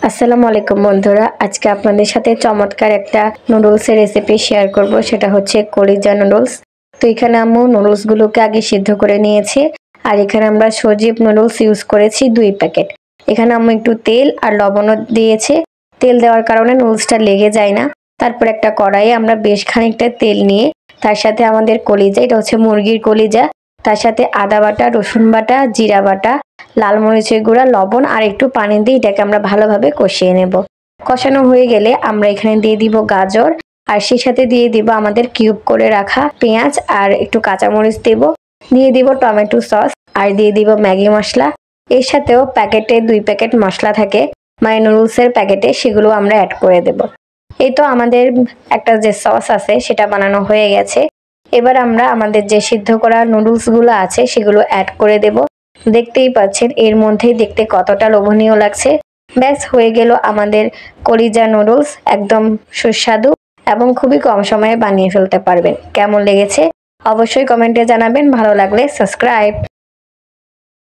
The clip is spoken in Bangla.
আসসালামু আলাইকুম বন্ধুরা, আজকে আপনাদের সাথে চমৎকার একটা নুডলসের রেসিপি শেয়ার করব। সেটা হচ্ছে কলিজা নুডলস। তো এখানে আম্মু নুডলসগুলোকে আগে সিদ্ধ করে নিয়েছে, আর এখানে আমরা সজীব নুডলস ইউজ করেছি 2 প্যাকেট। এখানে আম্মু একটু তেল আর লবণও দিয়েছে। তেল দেওয়ার কারণে নুডলসটা লেগে যায় না। তারপর একটা কড়াইয়ে আমরা বেশ খানিকটা তেল নিয়ে তার সাথে আমাদের কলিজা, এটা হচ্ছে মুরগির কলিজা, তার সাথে আদা বাটা, রসুন বাটা, জিরা বাটা, লাল মরিচের গুঁড়া, লবণ আর একটু পানি দিয়ে এটাকে আমরা ভালোভাবে কষিয়ে নেব। কষানো হয়ে গেলে আমরা এখানে দিয়ে দিব গাজর, আর সেই সাথে দিয়ে দিব আমাদের কিউব করে রাখা পেঁয়াজ, আর একটু কাঁচামরিচ দেব, দিয়ে দিব টমেটো সস, আর দিয়ে দিব ম্যাগি মশলা। এর সাথেও প্যাকেটে 2 প্যাকেট মশলা থাকে, মানে নুডলসের প্যাকেটে, সেগুলো আমরা অ্যাড করে দেব। এই তো আমাদের একটা যে সস আছে সেটা বানানো হয়ে গেছে। এবার আমরা আমাদের যে সিদ্ধ করা নুডলসগুলো আছে সেগুলো অ্যাড করে দেব। দেখতেই পাচ্ছেন এর মধ্যেই দেখতে কতটা লোভনীয় লাগছে। ব্যাস হয়ে গেল আমাদের কলিজা নুডলস, একদম সুস্বাদু এবং খুবই কম সময়ে বানিয়ে ফেলতে পারবেন। কেমন লেগেছে অবশ্যই কমেন্টে জানাবেন, ভালো লাগলে সাবস্ক্রাইব।